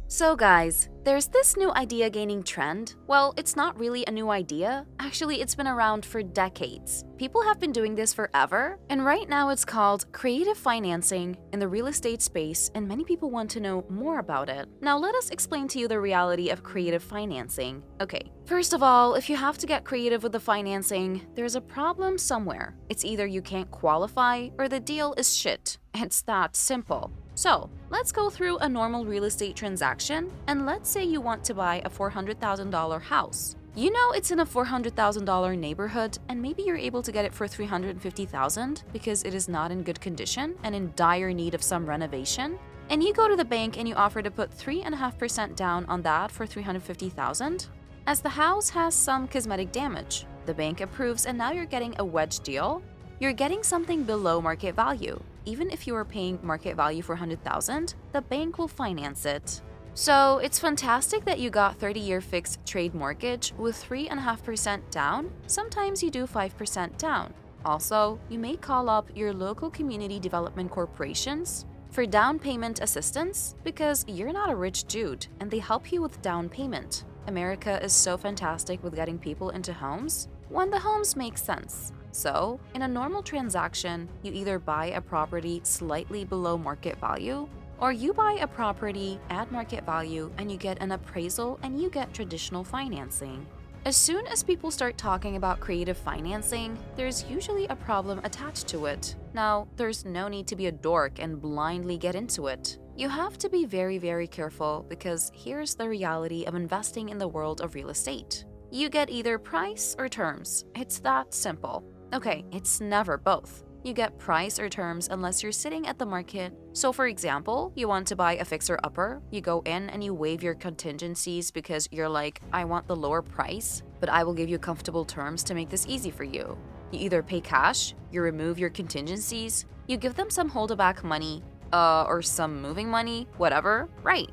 So guys, there's this new idea gaining trend. Well, it's not really a new idea. Actually, it's been around for decades. People have been doing this forever, and right now it's called creative financing in the real estate space, and many people want to know more about it. Now let us explain to you the reality of creative financing. Okay, first of all, if you have to get creative with the financing, there's a problem somewhere. It's either you can't qualify or the deal is shit. It's that simple. So, let's go through a normal real estate transaction, and let's say you want to buy a $400,000 house. You know it's in a $400,000 neighborhood, and maybe you're able to get it for $350,000 because it is not in good condition and in dire need of some renovation. And you go to the bank and you offer to put 3.5% down on that for $350,000. As the house has some cosmetic damage, the bank approves, and now you're getting a wedge deal. You're getting something below market value. Even if you are paying market value for $100,000, the bank will finance it. So it's fantastic that you got 30-year fixed trade mortgage with 3.5% down. Sometimes you do 5% down. Also, you may call up your local community development corporations for down payment assistance because you're not a rich dude and they help you with down payment. America is so fantastic with getting people into homes when the homes make sense. So, in a normal transaction, you either buy a property slightly below market value, or you buy a property at market value and you get an appraisal and you get traditional financing. As soon as people start talking about creative financing, there's usually a problem attached to it. Now, there's no need to be a dork and blindly get into it. You have to be very, very careful because here's the reality of investing in the world of real estate. You get either price or terms. It's that simple. Okay, it's never both. You get price or terms unless you're sitting at the market. So for example, you want to buy a fixer-upper, you go in and you waive your contingencies because you're like, I want the lower price, but I will give you comfortable terms to make this easy for you. You either pay cash, you remove your contingencies, you give them some hold-back money, or some moving money, whatever, right?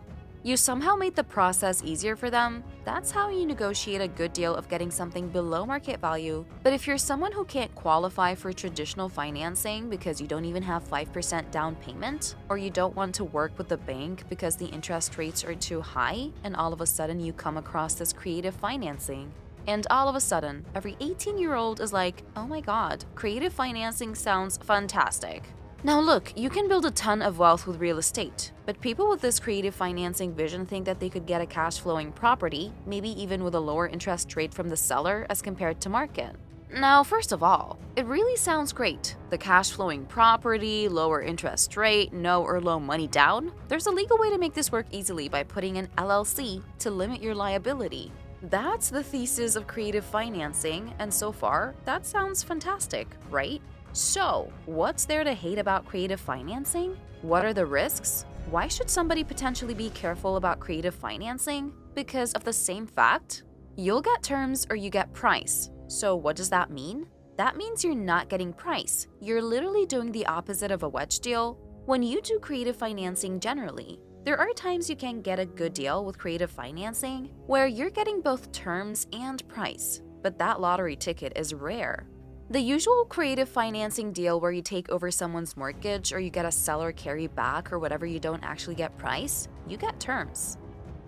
You somehow made the process easier for them. That's how you negotiate a good deal of getting something below market value. But if you're someone who can't qualify for traditional financing because you don't even have 5% down payment, or you don't want to work with the bank because the interest rates are too high, and all of a sudden you come across this creative financing, and all of a sudden, every 18-year-old is like, oh my god, creative financing sounds fantastic. Now look, you can build a ton of wealth with real estate, but people with this creative financing vision think that they could get a cash-flowing property, maybe even with a lower interest rate from the seller as compared to market. Now, first of all, it really sounds great. The cash-flowing property, lower interest rate, no or low money down. There's a legal way to make this work easily by putting an LLC to limit your liability. That's the thesis of creative financing, and so far, that sounds fantastic, right? So, what's there to hate about creative financing? What are the risks? Why should somebody potentially be careful about creative financing? Because of the same fact, you'll get terms or you get price. So what does that mean? That means you're not getting price. You're literally doing the opposite of a wedge deal. When you do creative financing generally, there are times you can get a good deal with creative financing where you're getting both terms and price, but that lottery ticket is rare. The usual creative financing deal where you take over someone's mortgage or you get a seller carry back or whatever, you don't actually get price, you get terms.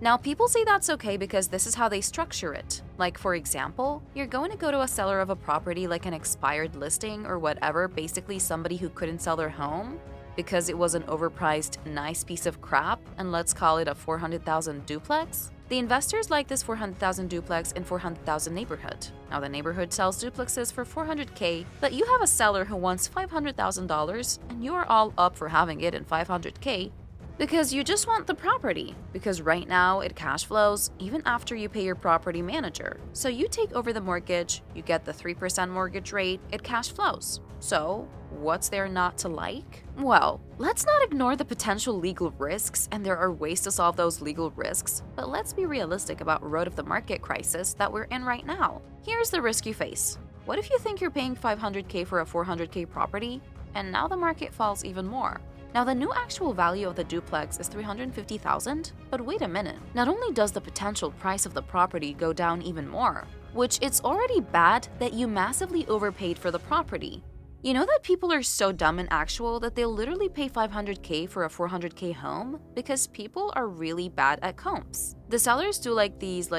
Now, people say that's okay because this is how they structure it. Like, for example, you're going to go to a seller of a property like an expired listing or whatever, basically somebody who couldn't sell their home because it was an overpriced, nice piece of crap, and let's call it a $400,000 duplex. The investors like this $400,000 duplex in $400,000 neighborhood. Now the neighborhood sells duplexes for $400K, but you have a seller who wants $500,000 and you are all up for having it in $500K because you just want the property, because right now it cash flows even after you pay your property manager. So you take over the mortgage, you get the 3% mortgage rate, it cash flows. So what's there not to like? Well, let's not ignore the potential legal risks, and there are ways to solve those legal risks, but let's be realistic about road of the market crisis that we're in right now. Here's the risk you face. What if you think you're paying $500K for a $400K property, and now the market falls even more? Now the new actual value of the duplex is $350,000, but wait a minute. Not only does the potential price of the property go down even more, which it's already bad that you massively overpaid for the property, You know that people are so dumb and actual that they'll literally pay 500K for a 400K home because people are really bad at comps. The sellers do these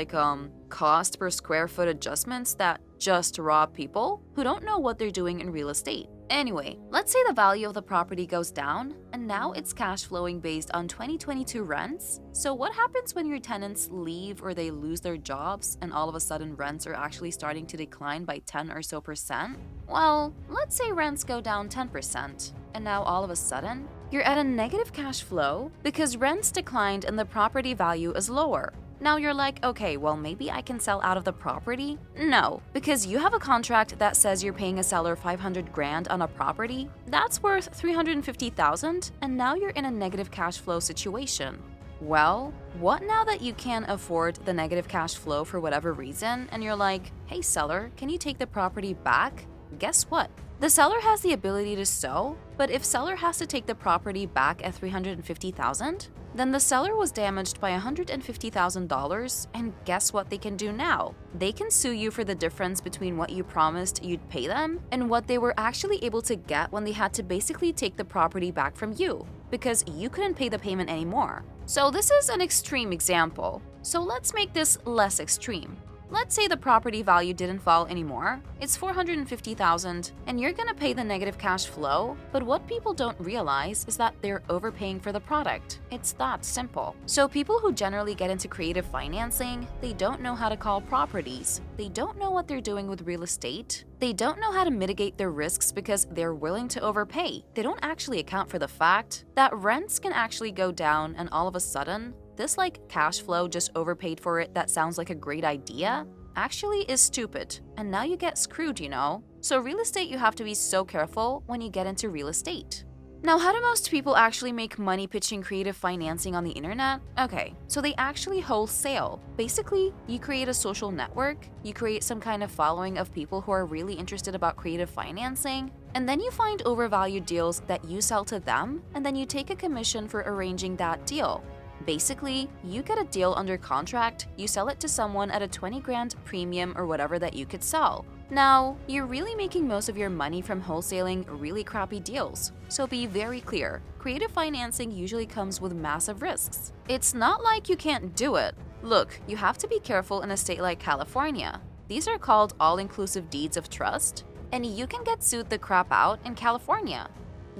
cost per square foot adjustments that just rob people who don't know what they're doing in real estate. Anyway, let's say the value of the property goes down and now it's cash flowing based on 2022 rents. So what happens when your tenants leave or they lose their jobs and all of a sudden rents are actually starting to decline by 10 or so percent? Well, let's say rents go down 10% and now all of a sudden you're at a negative cash flow because rents declined and the property value is lower. Now you're like, okay, well maybe I can sell out of the property? No, because you have a contract that says you're paying a seller 500 grand on a property that's worth 350,000 and now you're in a negative cash flow situation. Well, what now that you can't afford the negative cash flow for whatever reason and you're like, hey seller, can you take the property back? Guess what? The seller has the ability to sell, but if seller has to take the property back at 350,000, then the seller was damaged by $150,000, and guess what they can do now? They can sue you for the difference between what you promised you'd pay them and what they were actually able to get when they had to basically take the property back from you, because you couldn't pay the payment anymore. So this is an extreme example. So let's make this less extreme. Let's say the property value didn't fall anymore, it's $450,000, and you're gonna pay the negative cash flow, but what people don't realize is that they're overpaying for the product. It's that simple. So people who generally get into creative financing, they don't know how to call properties, they don't know what they're doing with real estate, they don't know how to mitigate their risks because they're willing to overpay. They don't actually account for the fact that rents can actually go down and all of a sudden, this cash flow just overpaid for it that sounds like a great idea actually is stupid, and now you get screwed, you know? So real estate, you have to be so careful when you get into real estate. Now, how do most people actually make money pitching creative financing on the internet? Okay, so they actually wholesale. Basically, you create a social network, you create some kind of following of people who are really interested about creative financing, and then you find overvalued deals that you sell to them, and then you take a commission for arranging that deal. Basically, you get a deal under contract, you sell it to someone at a 20 grand premium or whatever that you could sell. Now, you're really making most of your money from wholesaling really crappy deals. So be very clear, creative financing usually comes with massive risks. It's not like you can't do it. Look, you have to be careful in a state like California. These are called all-inclusive deeds of trust, and you can get sued the crap out in California.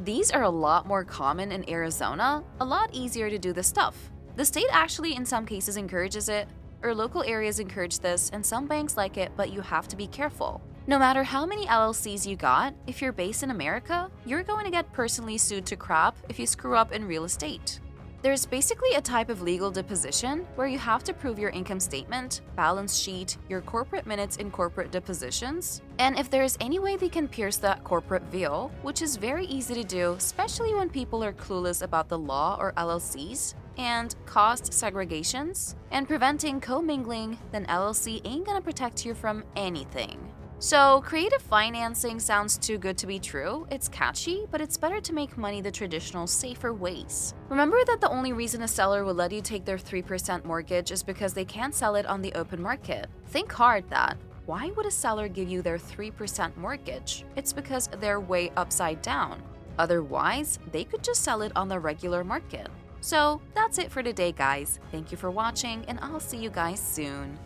These are a lot more common in Arizona, a lot easier to do this stuff. The state actually in some cases encourages it, or local areas encourage this, and some banks like it, but you have to be careful. No matter how many LLCs you got, if you're based in America, you're going to get personally sued to crap if you screw up in real estate. There's basically a type of legal deposition where you have to prove your income statement, balance sheet, your corporate minutes in corporate depositions, and if there's any way they can pierce that corporate veil, which is very easy to do, especially when people are clueless about the law or LLCs, and cost segregations, and preventing commingling, then LLC ain't gonna protect you from anything. So, creative financing sounds too good to be true. It's catchy, but it's better to make money the traditional, safer ways. Remember that the only reason a seller will let you take their 3% mortgage is because they can't sell it on the open market. Think hard that. Why would a seller give you their 3% mortgage? It's because they're way upside down. Otherwise, they could just sell it on the regular market. So, that's it for today, guys. Thank you for watching, and I'll see you guys soon.